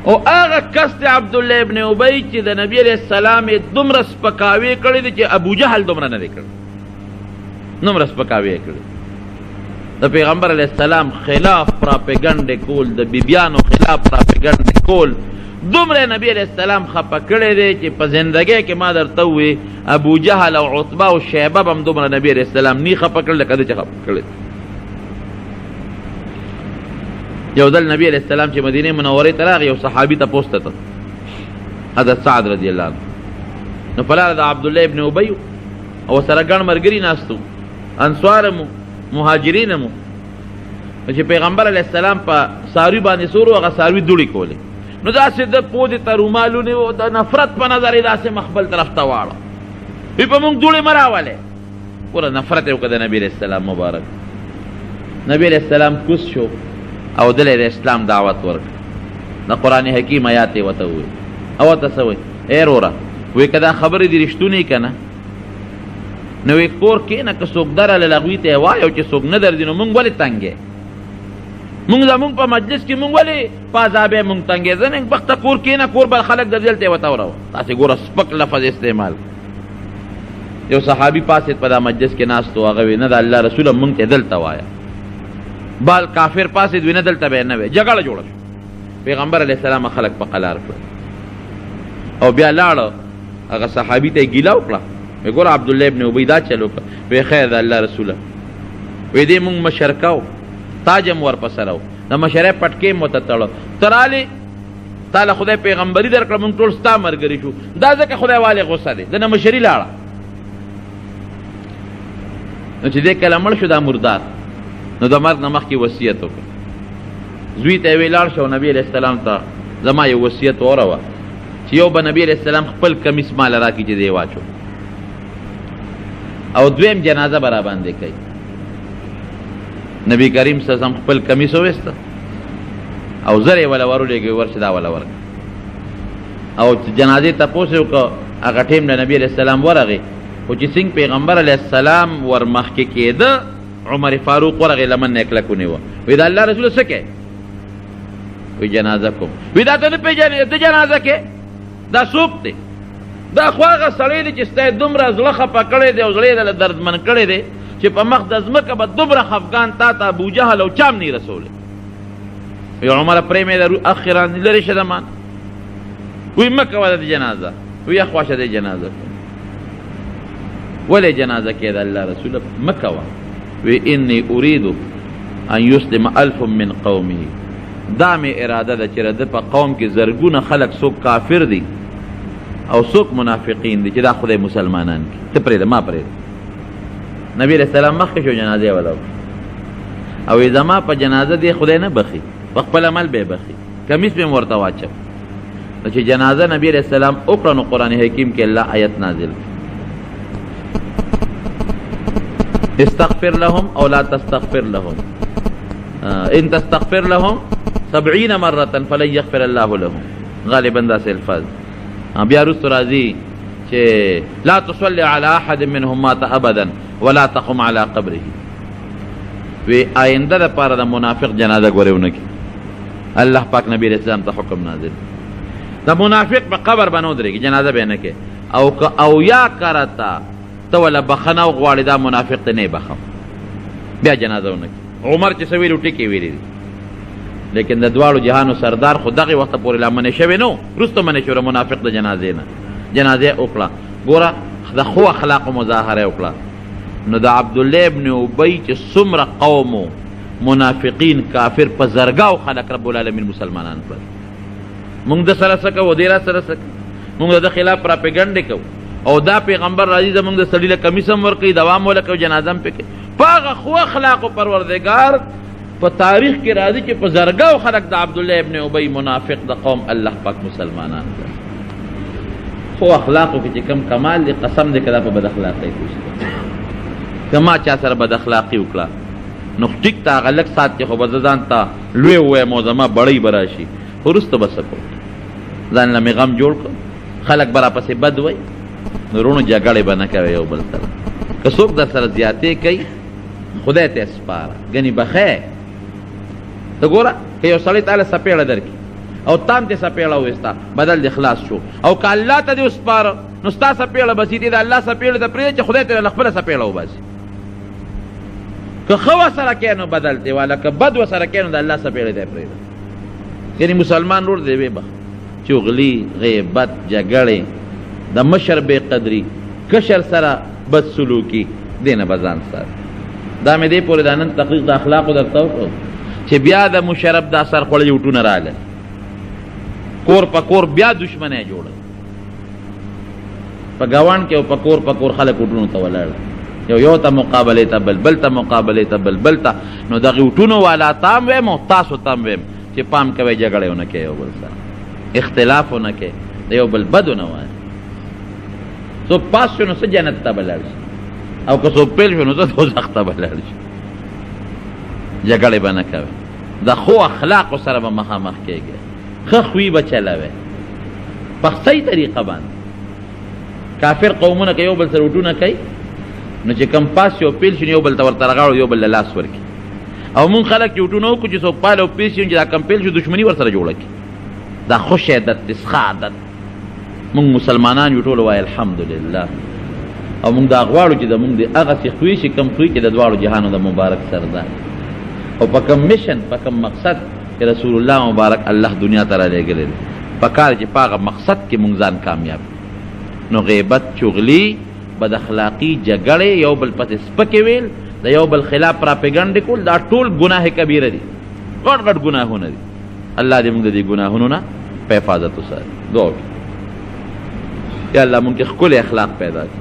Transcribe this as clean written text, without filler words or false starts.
او هغه کس دی عبدالله ابن ابی چې د نبی علیہ السلام دومره سپکاوی کړی دی چې ابو جهل دومره نه دی کړی دومره سپکاوی کړی د پیغمبر علیہ السلام خلاف پراپیګنډ کول د بیبیانو خلاف پراپیګنډ کول دومره نبی علیہ السلام خپه کړی دی چې په زندګۍ کې ما درته ووی ابو جهل او عتبه او شیبه به هم دومره نبی علیہ السلام نی خپه کړی لکه ده چې خپه کړی. یو ځل نبی علیہ السلام چې مدینه منورې ته راغی یو صحابي تپوس ته حضرت سعد رضی الله عنه نو په لاره د عبدالله ابن ابی او سره ګڼ ملګري ناستو انصار مو مهاجرین مو چې پیغمبر علیہ السلام په څاروي باندې سور هغه څاروي دوړې کولې نو داسې د پودې ته رومالونه و د نفرت په نظر یې داسې مخبل طرف ته واړه وی په موږ دوړې مه راولې پوره نفرت یې وکړه د نبي علیہ السلام مبارک. نبی علیہ السلام کوز شو او دلی د اسلام دعوت ورکړه د قرآن حکیم آیات یې ورته وویل او ورته څه وایي ای وروره وی که دا خبرې دې رښتونې که نه نو وی کور کښېنه که څوک درله لغوي ته یې وایي او چې څوک نه درځي نو مونږ ولې تنګې مونږ زمونږ په مجلس کې مونږ ولې په عذابې مونږ تنګې زه نن وخته کور کښېنه کور به خلک درځي هلته یې ورته وروه تاسې ګوره سپک لفظ استعمال. یو صحابي پاسېد په دا مجلس کې ناست و هغه وی نه د الله رسوله مونږ ته دلته وایه بال کافر پاسې دوی نه دلته به نه وی جګړه جوړه شو پیغمبر علیہ السلام خلک په قلار کړل او بیا لاړه هغه صحابي ته یې ګیله وکړه وی ګوره عبدالله ابن ابی دا چل وکړه وی خیر د الله رسوله وی دې مونږ مشرکه و تاج هم ورپسې راو د مشرۍ پټکې مو ته تړه ته رالې تا له خدای پیغمبري درکړه مونږ ټول ستا ملګري شو دا ځکه خدای والې غصه دی د نه مشري لاړه نو چې دې کله مړ شو دا مردار نو د مرګ نه مخکې وصیت وکړه زوی ته یې وی لاړ شه نبي علیہ السلام ته زما یو وصیت وروه چې یو به نبي علیہ السلام خپل کمیس ماله راکړي چې دی واچو او دویم جنازه به راباندې کوي نبی کریم صلی الله علیه وسلم خپل کمیس وویسته او زر یې وله ورولېږي ورشه دا وله ورکړه او جنازې تپوس یې وکړه هغه ټیم نه نبي علیہ السلام ورغی خو چې څنګه پیغمبر علیہ السلام ور مخکې کېده عمر فاروق ورغی لمن نه کلک ونیوه وی دا الله رسول څه کوې وی جنازه کوم وی دا ته نه پېژنې ته جنازه کې دا څوک دی دا خو هغه سړی دی چې ستا یې دومره زړه خفه کړی دی او زړه یې دله دردمن کړی دی چې په مخ د ځمکه به دومره خفګان تا ته ابوجهل او چام نه رسولی وی عمره پرېمېده اخرا لرې شه د مان وی مه کوه د جنازه وی یخواشه دی جنازه ولې جنازه کې د الله رسوله مه کوه وی انی اريد ان یسلم الف من قومه دا مې اراده ده چې د په قوم کې زرګونه خلک څوک کافر دي او څوک منافقین دي چې دا خدای مسلمانان کی ته پرېږده ما پرېږده نبی علیہ السلام مخکې شو جنازې وله او زما په جنازه دی خدای نه بخي په خپل عمل به بخي کمیس به ورته واچو چې جنازه نبی علیہ السلام وکړه نو قرآن حکیم کې الله آیت نازل استغفر لهم او لا تستغفر لهم ان تستغفر لهم 70 مرة فلن يغفر الله لهم غالبا داسې الفاظ بیا رستو راځي چې لا تصلي على احد منهم مات ابدا ولا تقم على قبره وی آینده د پاره د منافق جنازه ګورېونه کی الله پاک نبی علیہ السلام ته حکم نازل د منافق په قبر باندې ودرېږي جنازه به نه کې او یا کرتا ته ولا بخنه غواړي دا منافق ته نه بخم بیا جنازه ونه کی عمر چې سوي لوټي کې ویلي لیکن د دواړو جهانو سردار خو دغه وخت پورې لا منې شوی نو وروسته منې شو منافق د جنازې نه جنازې وکړه ګوره د خو اخلاقو مظاهره وکړه نو د عبدالله ابن ابی چې څومره قومو منافقین کافر په زرګاو خلک رب العالمین مسلمانان کړل موږ د سره څه کوو دی را سره څه موږ د خلاف پراپیګنډې کوو او دا پیغمبر راځي زموږ د سړي له کمیس هم ورکوي دوام وله کوي جنازه هم پکې په هغه خو اخلاقو پروردګار په تاریخ کې راځي چې په زرګاو خلک د عبدالله ابن ابی منافق د قوم الله پاک مسلمانان کړل خو اخلاقو کې چې کم کمال دی قسم دی که دا په بد اخلاقۍ کوشته که ما چا سره بد اخلاقي وکړه نو ټیک ته هغه لږ ساعت کې خو به زه ځان ته لوی ووایم او زما بړۍ به راشي خو وروسته به څه کوم ځان له مې غم جوړ کړم خلک به راپسې بد وایي نو وروڼو جګړې به نه کوې یو بل سره که څوک در سره زیاتې کوي خدای ته سپاره ګنې بخې ته ګوره که یو سړی تاله سپېړه درکړي او تام ته سپیړه وستا بدل د اخلاص شو او که الله ته دې وسپاره نو ستا سپیړه بسې دې د الله سپیړه ته پرېږده چې خدای ته خپله سپیړه وباسي که ښه ورسره کوې نو بدل دی والا که بد ورسره کوې نو د الله سپیړه ته پرېږده یعنې مسلمان ورور دی ویې چغلي غیبت جګړې د مشر بې قدري کشر سره بد سلوکي دې نه به ځان ساتي دا مې دې پورې دا نن تحقیق د اخلاقو درته وکړو چې بیا د مشرف دا سر خوړلي وټونه راغله کور په کور بیا دشمنی جوړه په ګاونډ کې او په کور خلک وټونو ته ولاړ یو ته مقابلې ته بل ته مقابلې ته بل ته نو دغې وټونو والا تام ویم او تاسو تام ویم چې پام کوئ جګړې ونه کوئ یو بل سره اختلاف ونه کوئ د یو بل بد ونه وایئ څوک پاس شو نو څه جنت ته به لاړ شي او که څوک پیل شو نو څه دوزخ ته به لاړ شي جګړې به نه کوئ د ښو اخلاقو سره به مخامخ کېږئ ښه خوی به چلوئ په صحیح طریقه باندې کافر قومونه که یو بل سره وټونه کوي نو چې کم پاس شي او پیل شي یو بل ته ورته رغاړو یو بل له لاس ورکړي او مونږ خلک چې وټونه وکړو چې څوک پال او پیل شي چې دا کم پیل شي دښمني ورسره جوړه کړي دا خوش عادت دی ښه عادت مونږ مسلمانان یو ټول وایي الحمدلله او مونږ دا غواړو چې د مونږ د هغسې خوی شي کم خوی چې د دواړو جهانو د مبارک سردار او په کم مشن په کم مقصد چې رسول الله مبارک الله دنیا ته رالیږلی دی پکار چې په هغه مقصد کې مونږ ځان کامیاب نو غیبت چغلي بد اخلاقي جګړې یو بل پسې سپکې ویل د یو بل خلاف پراپیګنډې کول دا ټول ګناه کبیره دي غټ غټ ګناهونه دي الله دې موږ د دې ګناهونو نه په حفاظت وساتي دعا وکړئ یا الله موږ کې ښکلي اخلاق پیدا کړي